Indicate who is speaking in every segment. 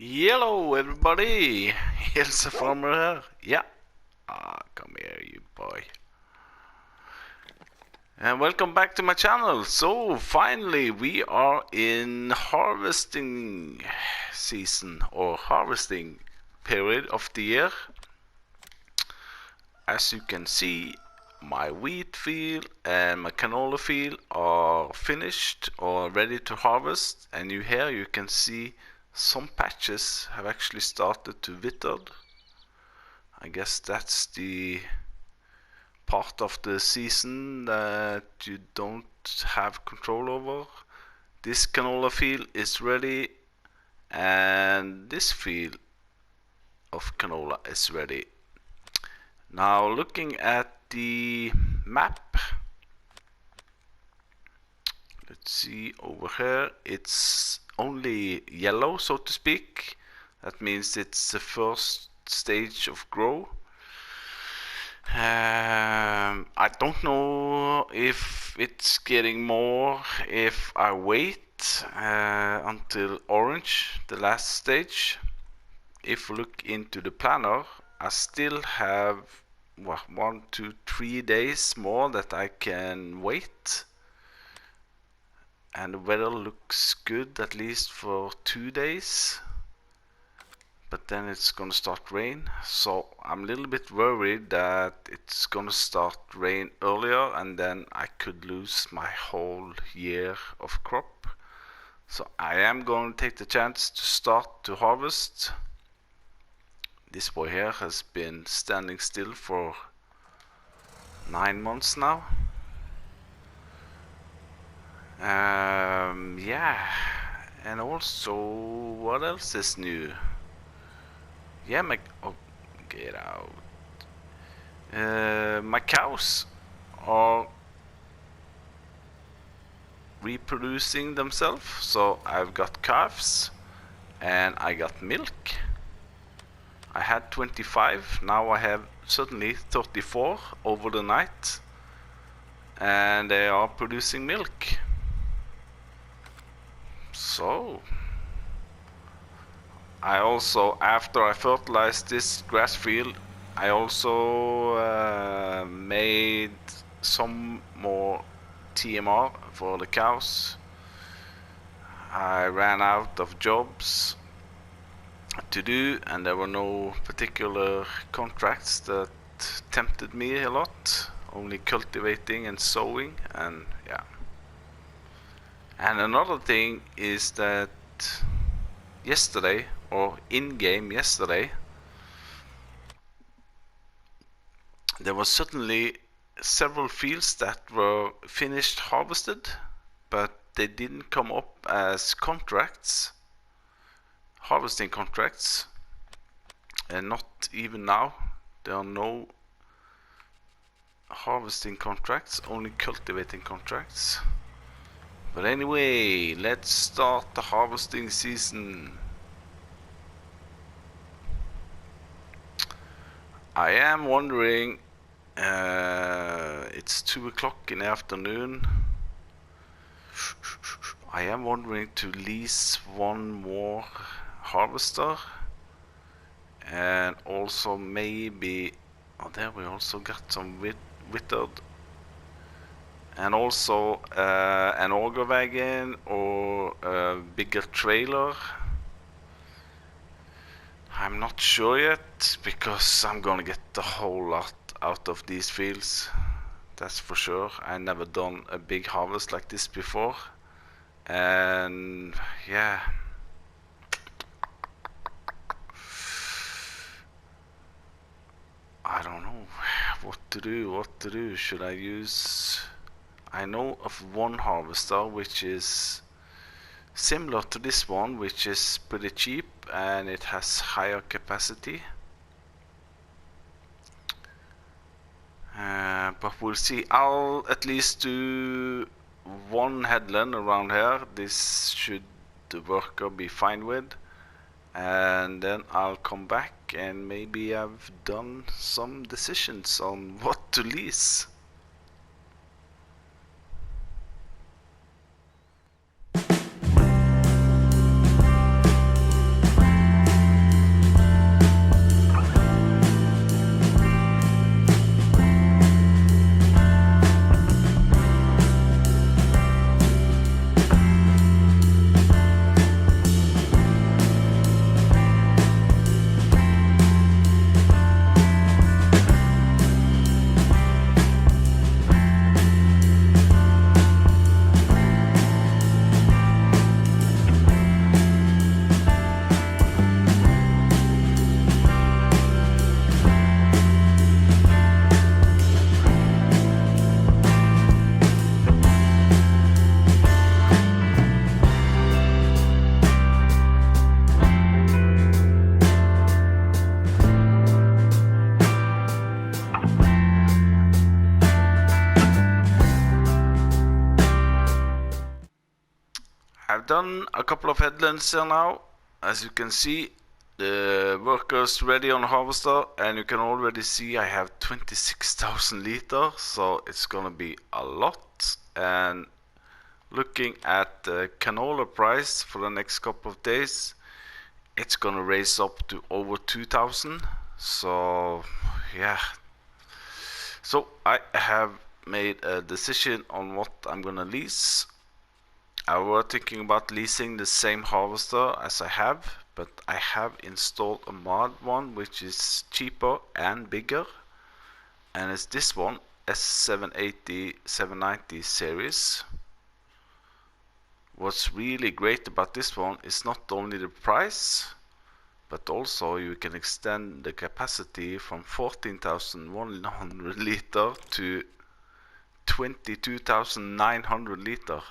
Speaker 1: Hello everybody, here's a farmer here. Yeah, come here you boy. And welcome back to my channel. So finally we are in harvesting season or harvesting period of the year. As you can see, my wheat field and my canola field are finished or ready to harvest, and here you can see some patches have actually started to wither. I guess that's the part of the season that you don't have control over. This canola field is ready, and this field of canola is ready. Now looking at the map, let's see over here, it's only yellow, so to speak. That means it's the first stage of grow. I don't know if it's getting more if I wait until orange, the last stage. If we look into the planner, I still have 1, 2, 3 days more that I can wait, and the weather looks good at least for 2 days, but then it's gonna start rain, so I'm a little bit worried that it's gonna start rain earlier and then I could lose my whole year of crop. So I am going to take the chance to start to harvest. This boy here has been standing still for 9 months now. Yeah, and also what else is new? Yeah, oh, get out. My cows are reproducing themselves, so I've got calves and I got milk. I had 25, now I have suddenly 34 over the night, and they are producing milk. So I also, after I fertilized this grass field, I also made some more TMR for the cows. I ran out of jobs to do, and there were no particular contracts that tempted me a lot, only cultivating and sowing, and yeah. And another thing is that yesterday, or in-game yesterday, there was suddenly several fields that were finished harvested, but they didn't come up as contracts, harvesting contracts, and not even now. There are no harvesting contracts, only cultivating contracts. But anyway, let's start the harvesting season. I am wondering, it's 2 o'clock in the afternoon. I am wondering to lease one more harvester, and also maybe, oh, there we also got some withered, and also an auger wagon or a bigger trailer. I'm not sure yet, because I'm gonna get a whole lot out of these fields, that's for sure. I never done a big harvest like this before, and yeah, I don't know what to do. Should I use, I know of one harvester which is similar to this one, which is pretty cheap and it has higher capacity, but we'll see. I'll at least do one headland around here. This should the worker be fine with, and then I'll come back and maybe I've done some decisions on what to lease. done a couple of headlands here now. As you can see, the workers ready on the harvester, and you can already see I have 26,000 liters, so it's gonna be a lot. And looking at the canola price for the next couple of days, it's gonna raise up to over 2,000. So yeah, so I have made a decision on what I'm gonna lease. I was thinking about leasing the same harvester as I have, but I have installed a mod one which is cheaper and bigger, and it's this one, S780 790 series. What's really great about this one is not only the price, but also you can extend the capacity from 14,100 liter to 22,900 liter,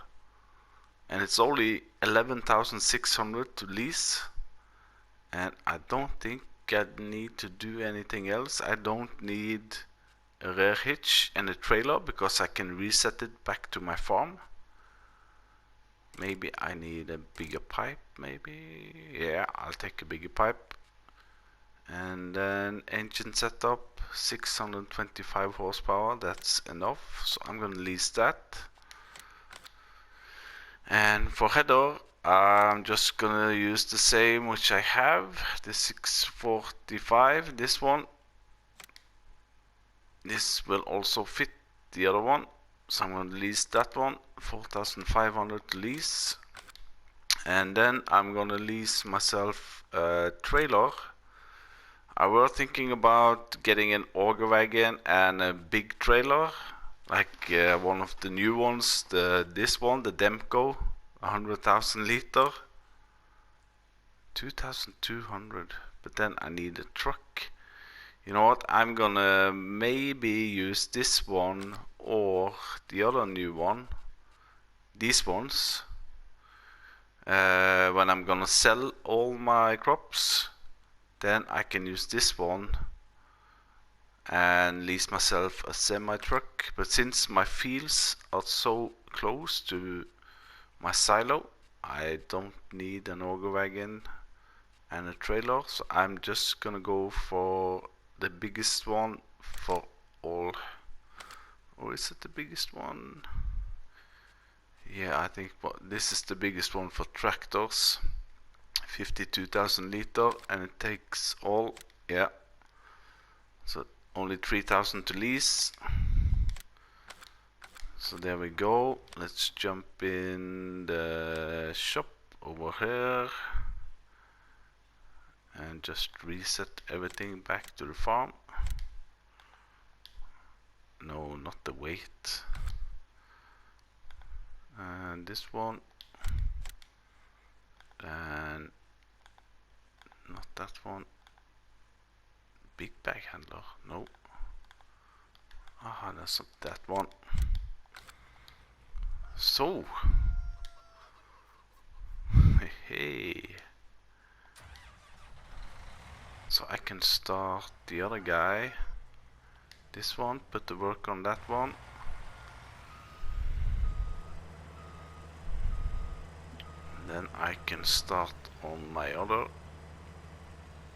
Speaker 1: and it's only 11,600 to lease. And I don't think I need to do anything else. I don't need a rear hitch and a trailer because I can reset it back to my farm. Maybe I need a bigger pipe, maybe. Yeah, I'll take a bigger pipe. And then engine setup, 625 horsepower, that's enough. So I'm gonna lease that. And for header, I'm just gonna use the same which I have, the 645, this one. This will also fit the other one, so I'm gonna lease that one, 4,500 to lease. And then I'm gonna lease myself a trailer. I was thinking about getting an auger wagon and a big trailer, like one of the new ones, this one, the Demco, 100,000 liter, 2,200. But then I need a truck. You know what? I'm gonna maybe use this one or the other new one, these ones, when I'm gonna sell all my crops. Then I can use this one and lease myself a semi-truck. But since my fields are so close to my silo, I don't need an auger wagon and a trailer, so I'm just gonna go for the biggest one for all. Or is it the biggest one? Yeah, I think this is the biggest one for tractors. 52,000 liter, and it takes all, yeah, so only 3,000 to lease. So there we go. Let's jump in the shop over here and just reset everything back to the farm. No, not the weight. And this one, and not that one. Big bag handler, no. Aha, that's not that one. So, hey. So I can start the other guy. This one, put the work on that one. Then I can start on my other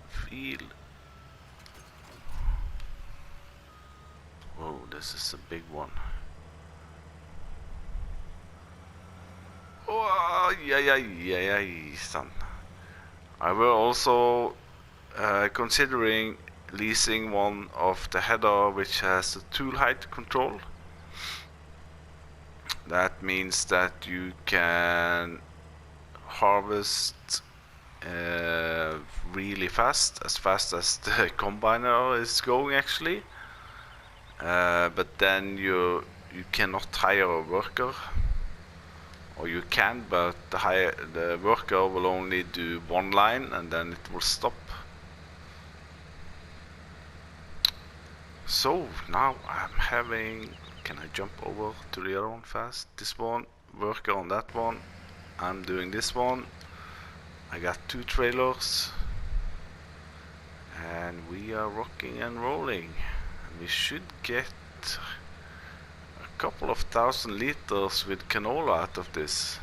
Speaker 1: field. Whoa, this is a big one. Oh, yeah, son. I will also considering leasing one of the header which has a tool height control. That means that you can harvest really fast as the combiner is going actually. But then you cannot hire a worker, or you can, but the worker will only do one line and then it will stop. So now I'm having, can I jump over to the other one fast? This one, worker on that one. I'm doing this one. I got 2 trailers and we are rocking and rolling. We should get a couple of thousand liters with canola out of this.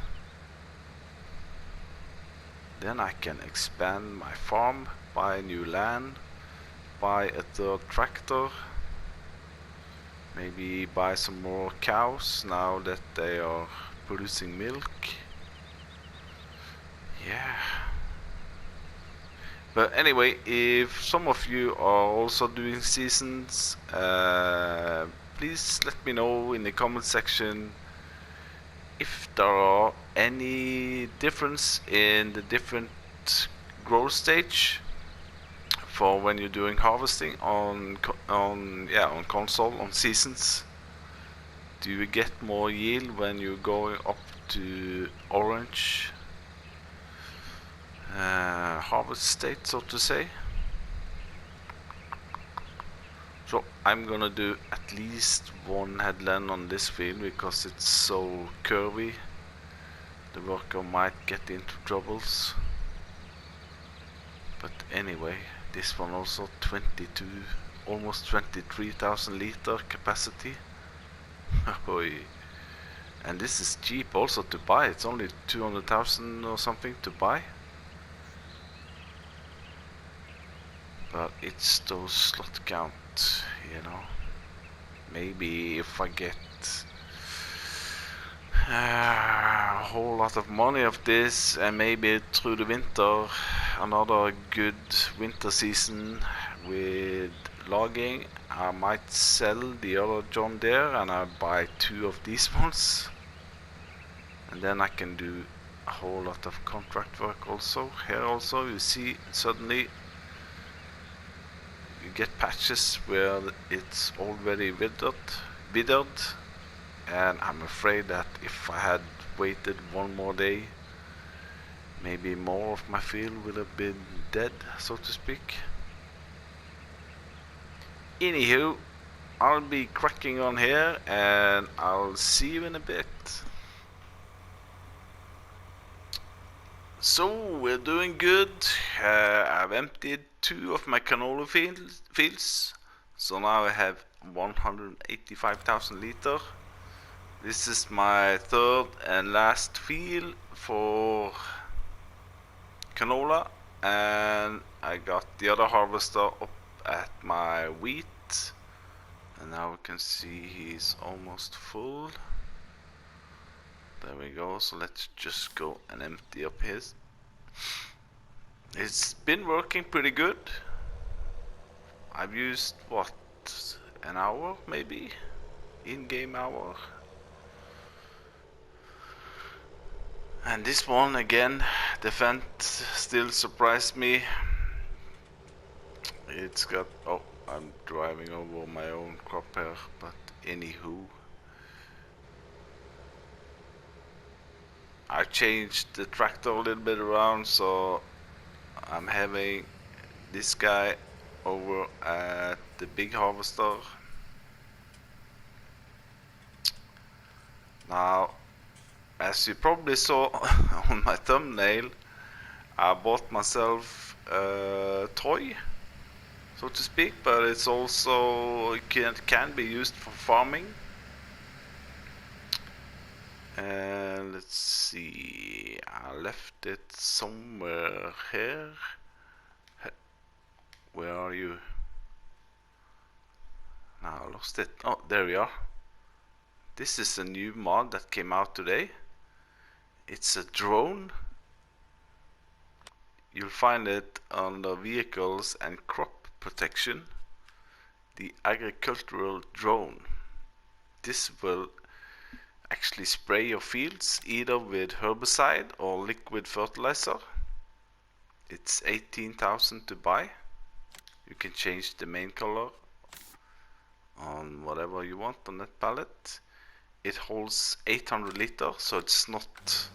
Speaker 1: Then I can expand my farm, buy new land, buy a third tractor, maybe buy some more cows now that they are producing milk. Yeah. But anyway, if some of you are also doing seasons, please let me know in the comment section if there are any difference in the different growth stage for when you're doing harvesting on console on seasons. Do you get more yield when you're going up to orange harvest state, so to say? So I'm gonna do at least one headland on this field because it's so curvy. The worker might get into troubles. But anyway, this one also 22, almost 23,000 liter capacity. And this is cheap also to buy. It's only 200,000 or something to buy. But it's those slot count, you know. Maybe if I get a whole lot of money of this, and maybe through the winter, another good winter season with logging, I might sell the other John Deere and I buy 2 of these ones, and then I can do a whole lot of contract work also. Here also you see suddenly you get patches where it's already withered, and I'm afraid that if I had waited one more day, maybe more of my field would have been dead, so to speak. Anywho, I'll be cracking on here and I'll see you in a bit. So we're doing good. I've emptied 2 of my canola fields, so now I have 185,000 liter. This is my third and last field for canola, and I got the other harvester up at my wheat, and now we can see he's almost full. There we go. So let's just go and empty up his. It's been working pretty good. I've used what, an hour maybe, in-game hour. And this one again, the vent still surprised me. It's got, oh, I'm driving over my own crop here, but anywho. I changed the tractor a little bit around, so I'm having this guy over at the big harvester. Now, as you probably saw on my thumbnail, I bought myself a toy, so to speak, but it's also can be used for farming. And let's see, I left it somewhere here. Where are you? Now I lost it. Oh, there we are. This is a new mod that came out today. It's a drone. You'll find it under vehicles and crop protection. The agricultural drone. This will actually spray your fields either with herbicide or liquid fertilizer. It's 18,000 to buy. You can change the main color on whatever you want on that palette. It holds 800 liters, so it's not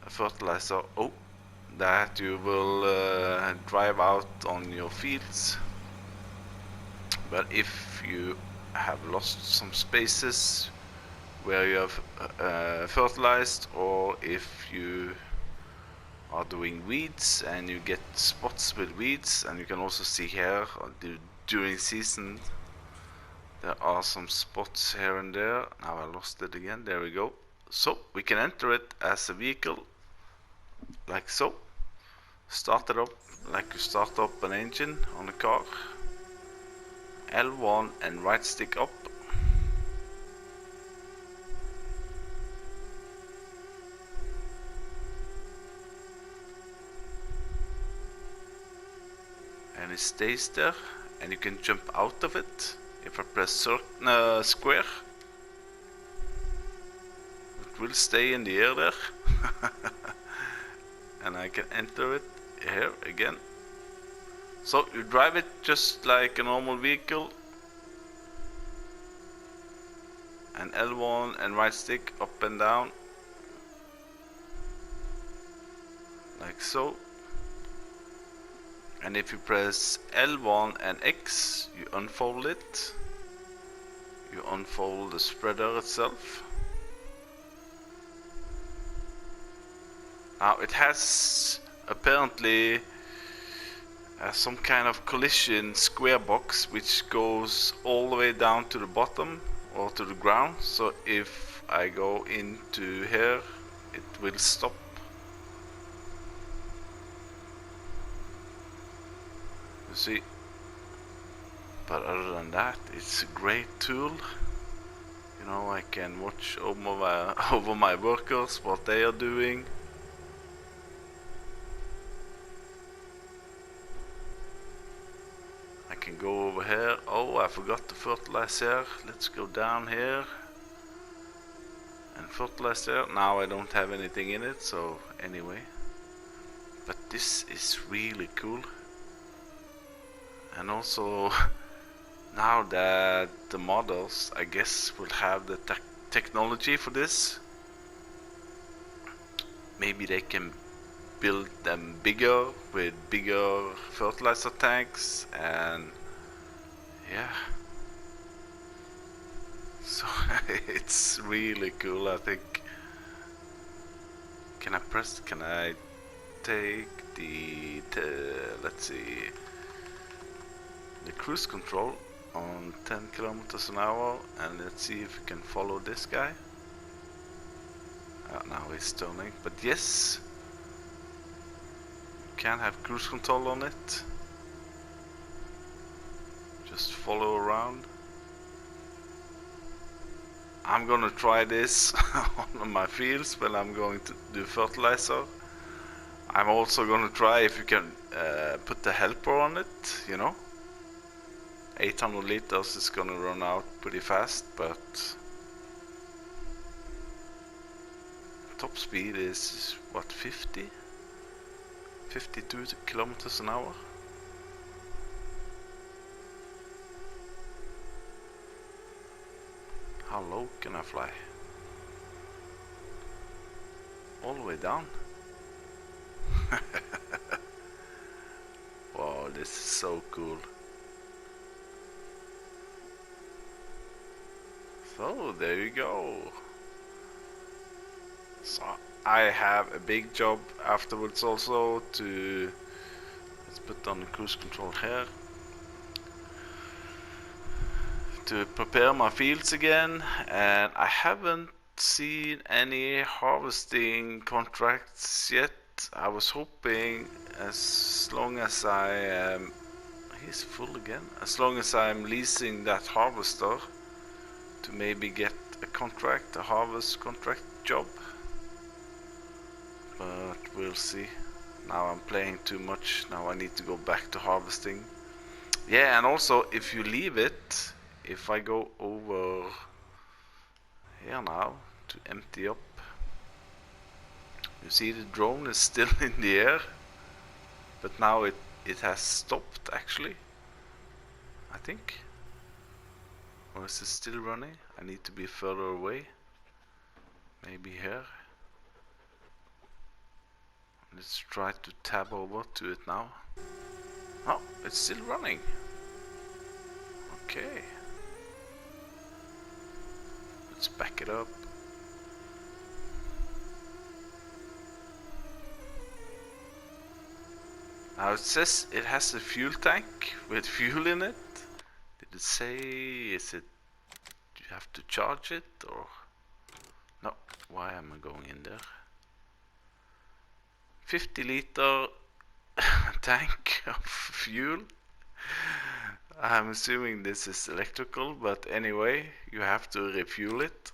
Speaker 1: a fertilizer that you will drive out on your fields. But if you have lost some spaces where you have fertilized, or if you are doing weeds and you get spots with weeds, and you can also see here during season there are some spots here and there. Now I lost it again. There we go. So we can enter it as a vehicle like so, Start it up like you start up an engine on a car. L1 and right stick up. And it stays there, and you can jump out of it. If I press square, it will stay in the air there. And I can enter it here again. So you drive it just like a normal vehicle, and L1 and right stick up and down, like so. And if you press L1 and X, you unfold it. You unfold the spreader itself. Now it has apparently some kind of collision square box which goes all the way down to the bottom or to the ground. So if I go into here, it will stop. You see? But other than that, it's a great tool. You know, I can watch over my workers, what they are doing. I can go over here. Oh, I forgot to fertilize here. Let's go down here and fertilize there. Now I don't have anything in it, so anyway. But this is really cool. And also, now that the models, I guess, will have the technology for this, maybe they can build them bigger with bigger fertilizer tanks, and yeah, so it's really cool. I think, can I take the let's see, the cruise control on 10 kilometers an hour, and let's see if we can follow this guy. Now he's turning, but yes, can have cruise control on it. Just follow around. I'm gonna try this on my fields when I'm going to do fertilizer. I'm also gonna try if you can put the helper on it, you know. 800 liters is gonna run out pretty fast, but top speed is what, 50? 52 kilometers an hour. How low can I fly? All the way down? Wow, this is so cool. So there you go. So I have a big job afterwards also to, let's put on the cruise control here, to prepare my fields again. And I haven't seen any harvesting contracts yet. I was hoping, as long as I am, he's full again, as long as I'm leasing that harvester, to maybe get a contract, a harvest contract job. But we'll see. Now I'm playing too much. Now I need to go back to harvesting. Yeah, and also if you leave it, if I go over here now to empty up, you see the drone is still in the air, but now it has stopped actually, I think. Or is it still running? I need to be further away. Maybe here. Let's try to tab over to it now. Oh, it's still running. Okay. Let's back it up. Now it says it has a fuel tank with fuel in it. Did it say, is it, you have to charge it or? No, why am I going in there? 50 liter tank of fuel. I'm assuming this is electrical, but anyway, you have to refuel it.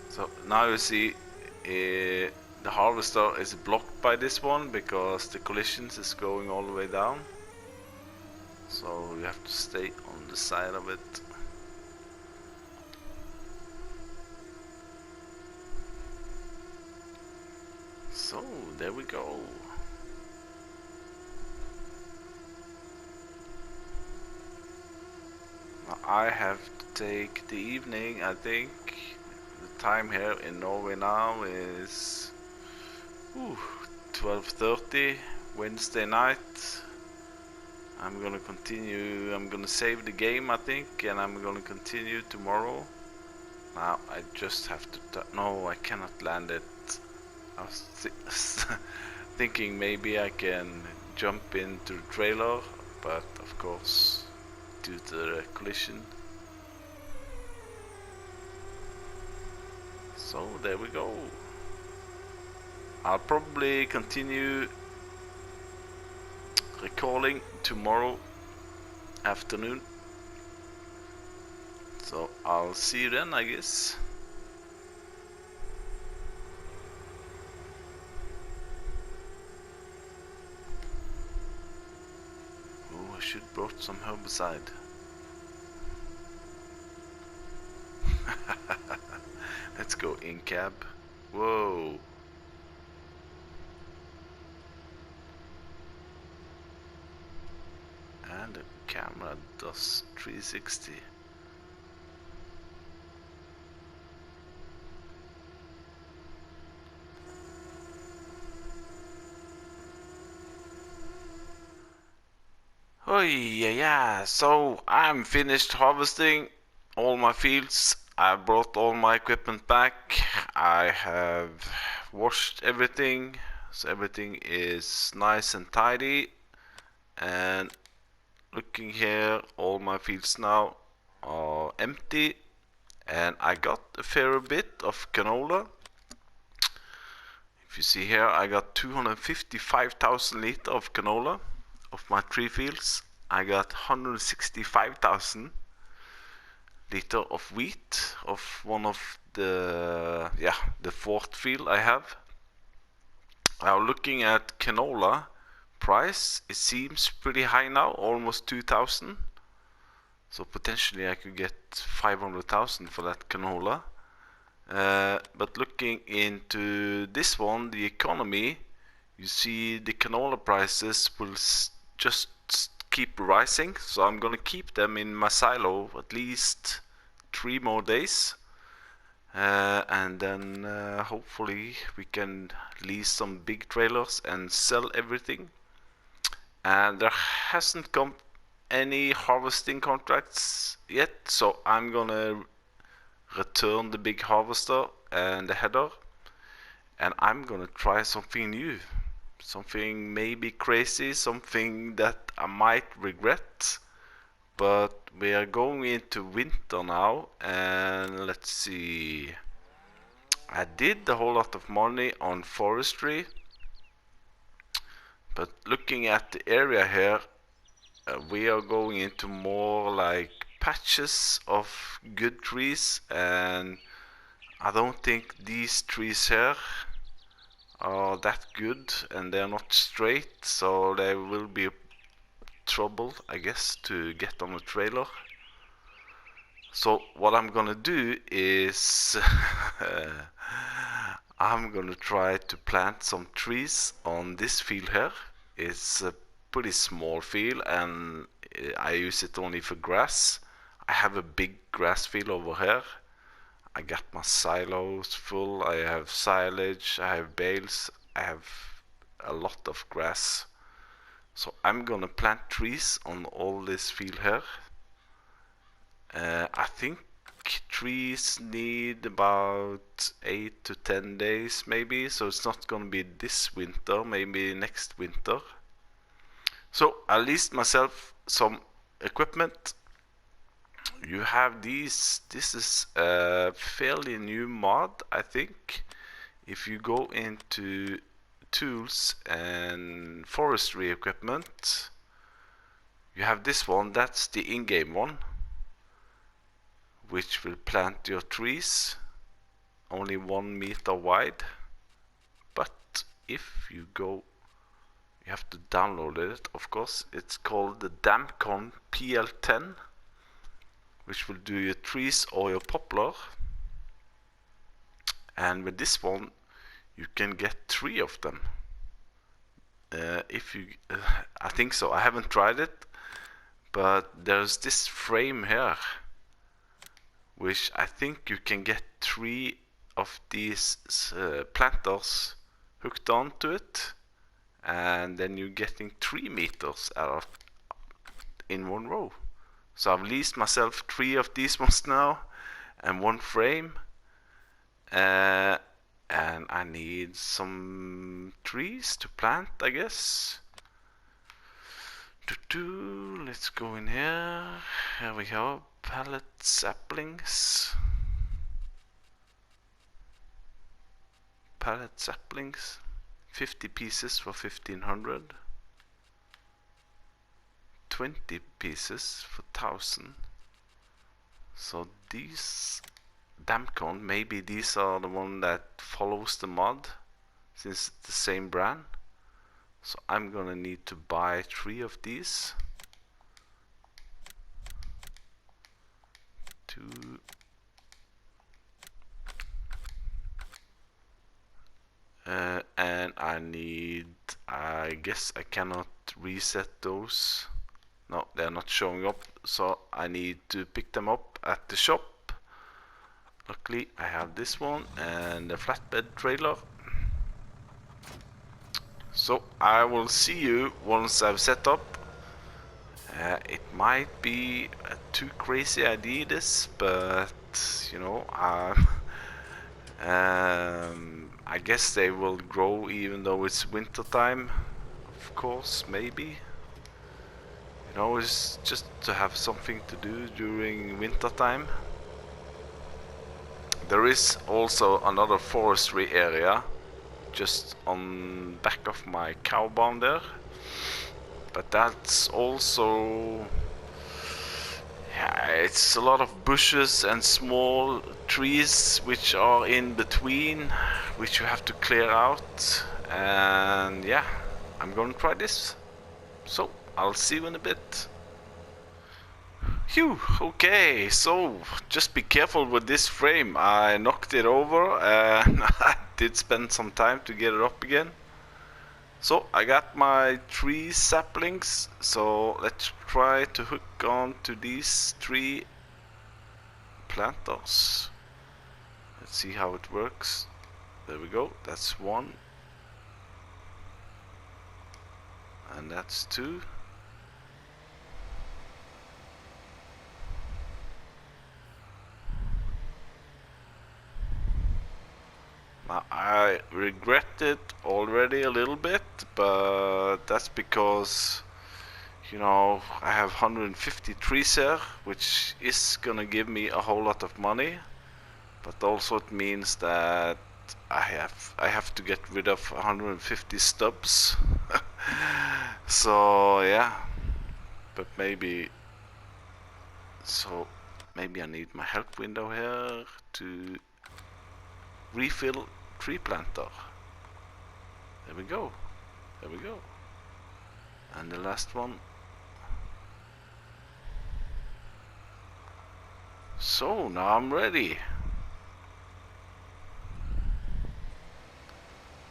Speaker 1: So now you see the harvester is blocked by this one because the collisions is going all the way down. So you have to stay on the side of it. So there we go. Now I have to take the evening. I think the time here in Norway now is 12:30 Wednesday night. I'm gonna continue. I'm gonna save the game, I think, and I'm gonna continue tomorrow. Now I just have to. No, I cannot land it. I was thinking maybe I can jump into the trailer, but of course, due to the collision. So there we go. I'll probably continue recording tomorrow afternoon. So I'll see you then, I guess. Oh, I should brought some herbicide. Let's go in cab. Whoa. And the camera does 360. Oh yeah, so I'm finished harvesting all my fields. I brought all my equipment back. I have washed everything, so everything is nice and tidy. And looking here, all my fields now are empty, and I got a fair bit of canola. If you see here, I got 255,000 liters of canola of my 3 fields. I got 165,000 liters of wheat of one of the the 4th field I have. Now looking at canola price, it seems pretty high now, almost 2,000. So potentially I could get 500,000 for that canola. But looking into this one, the economy, you see the canola prices will just keep rising. So I'm gonna keep them in my silo at least 3 more days. And then hopefully we can lease some big trailers and sell everything. And there hasn't come any harvesting contracts yet, so I'm gonna return the big harvester and the header, and I'm gonna try something new, something maybe crazy, something that I might regret. But we are going into winter now, and let's see, I did a whole lot of money on forestry, but looking at the area here, we are going into more like patches of good trees, and I don't think these trees here are that good, and they're not straight, so there will be trouble, I guess, to get on a trailer. So what I'm gonna do is I'm gonna try to plant some trees on this field here. It's a pretty small field, and I use it only for grass. I have a big grass field over here. I got my silos full, I have silage, I have bales, I have a lot of grass. So I'm gonna plant trees on all this field here. I think trees need about 8 to 10 days maybe, so it's not gonna be this winter, maybe next winter. So I leased myself some equipment. You have these. This is a fairly new mod, I think. If you go into tools and forestry equipment, you have this one. That's the in-game one, which will plant your trees only 1 meter wide. But if you go, you have to download it, of course. It's called the Damcon PL10, which will do your trees or your poplar. And with this one you can get 3 of them. If you I think so. I haven't tried it, but there's this frame here which I think you can get 3 of these planters hooked onto it, and then you're getting 3 meters out of in one row. So I've leased myself 3 of these ones now and 1 frame, and I need some trees to plant, I guess. Let's go in here. Here we go. Pallet saplings. Pallet saplings. 50 pieces for 1500. 20 pieces for 1000. So these Damcon, maybe these are the one that follows the mod, since it's the same brand. So I'm gonna need to buy 3 of these. 2. And I need, I guess I cannot reset those. No, they're not showing up, so I need to pick them up at the shop. Luckily I have this one and a flatbed trailer. So I will see you once I've set up. It might be a too crazy idea this, but you know, I guess they will grow even though it's winter time. Of course, maybe. You know, it's just to have something to do during winter time. There is also another forestry area just on back of my cow barn there, but that's also, yeah, it's a lot of bushes and small trees which are in between, which you have to clear out. And yeah, I'm gonna try this, so I'll see you in a bit. Phew, okay, so just be careful with this frame. I knocked it over and I did spend some time to get it up again. So I got my 3 saplings, so let's try to hook on to these 3 planters. Let's see how it works. There we go, that's 1. And that's 2. I regret it already a little bit, but that's because, you know, I have 150 trees here, which is gonna give me a whole lot of money, but also it means that I have to get rid of 150 stubs. So yeah, but maybe I need my help window here to refill tree planter. There we go. There we go. And the last one. So now I'm ready.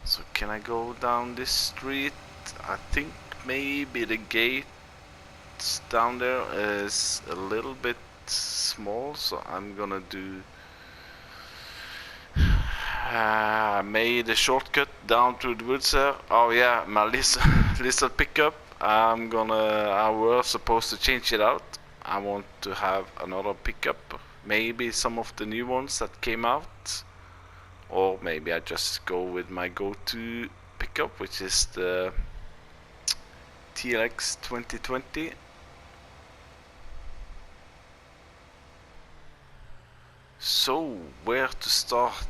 Speaker 1: So can I go down this street? I think maybe the gate down there is a little bit small, so I'm gonna do made a shortcut down through the woods here. Oh yeah, my little pickup. I was supposed to change it out. I want to have another pickup, maybe some of the new ones that came out, or maybe I just go with my go-to pickup, which is the TLX 2020. So where to start?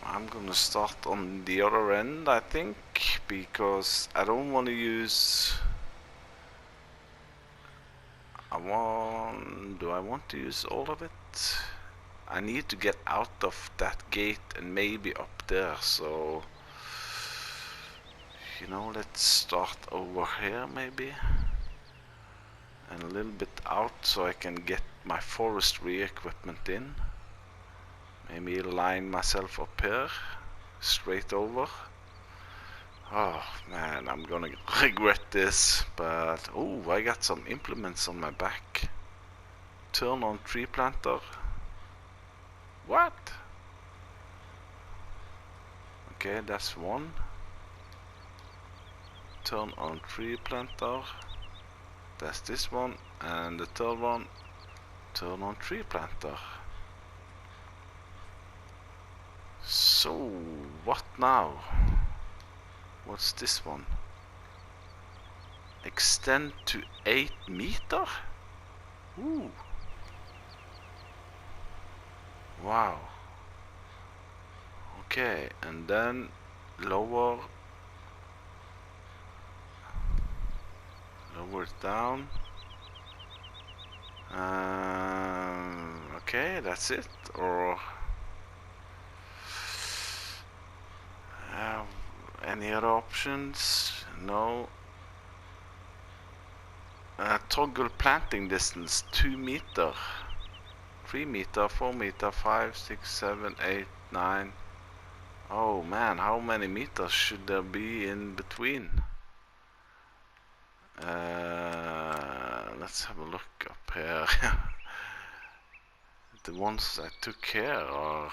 Speaker 1: I'm gonna start on the other end, I think, because I don't want to use... Do I want to use all of it? I need to get out of that gate and maybe up there, so... You know, let's start over here maybe. And a little bit out so I can get my forestry equipment in. Maybe line myself up here, straight over. Oh man, I'm gonna regret this, but oh, I got some implements on my back. Turn on tree planter. What? Okay, that's one. Turn on tree planter. That's this one, and the third one. Turn on tree planter. So, what now? What's this one? Extend to 8 meter? Ooh. Wow. Okay, and then lower it down. Okay, that's it. Or any other options? No. Toggle planting distance 2 meter, 3 meter, 4 meter, 5, 6, 7, 8, 9. Oh man, how many meters should there be in between? Let's have a look up here. The ones I took here are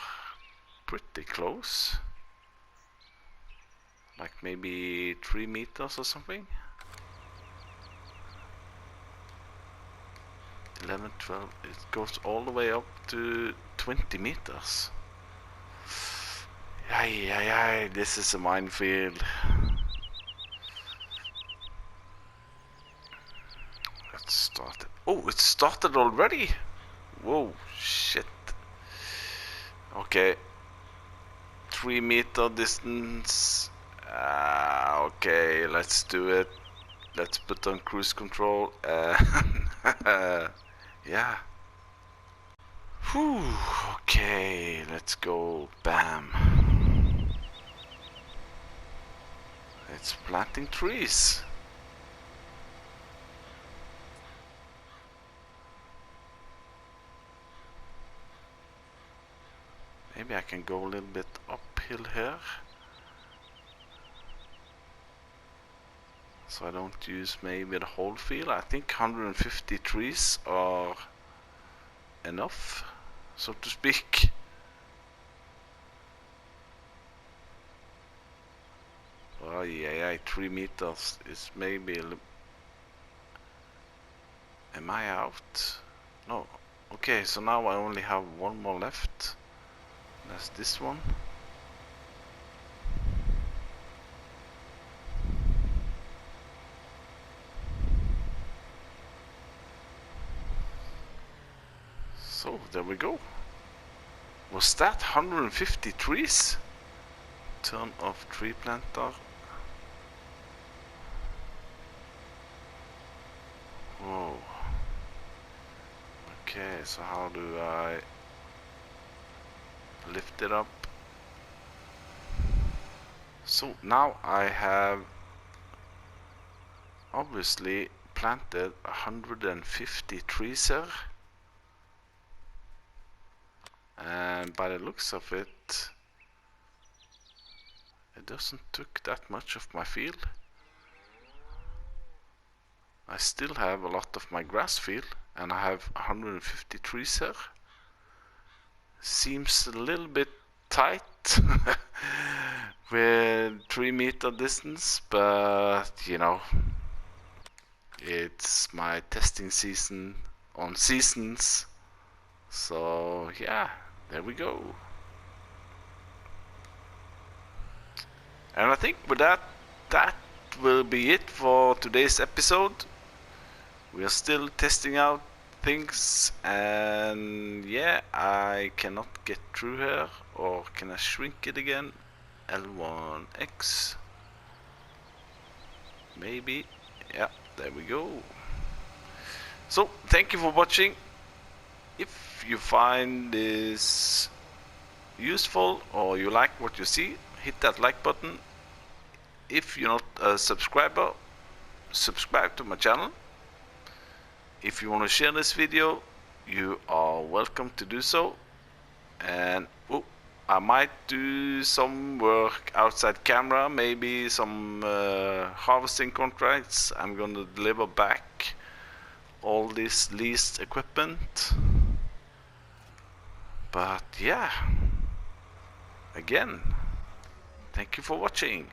Speaker 1: pretty close. Like maybe 3 meters or something. 11, 12, it goes all the way up to 20 meters. Ay, this is a minefield. Let's start it. Oh, it started already? Whoa, shit. Okay. 3 meter distance. Okay, let's do it. Let's put on cruise control. Yeah. Whew, okay, let's go. Bam. It's planting trees. Maybe I can go a little bit uphill here. So I don't use maybe the whole field. I think 150 trees are enough, so to speak. Oh yeah, 3 meters is maybe a am I out? No. Okay, so now I only have one more left. That's this one. So there we go. Was that 150 trees? Turn off tree planter. Whoa. Okay, so how do I lift it up? So now I have obviously planted 150 trees here. And by the looks of it, it doesn't took that much of my field. I still have a lot of my grass field, and I have 150 trees here. Seems a little bit tight with 3 meter distance, but you know, it's my testing season on seasons. So yeah, there we go. And I think with that will be it for today's episode. We are still testing out things, and yeah, I cannot get through here or can I shrink it again? L1X, maybe. Yeah, there we go. So thank you for watching. If you find this useful or you like what you see, hit that like button. If you're not a subscriber, subscribe to my channel. If you want to share this video, you are welcome to do so. And I might do some work outside camera, maybe some harvesting contracts. I'm gonna deliver back all this leased equipment. But yeah, again, thank you for watching.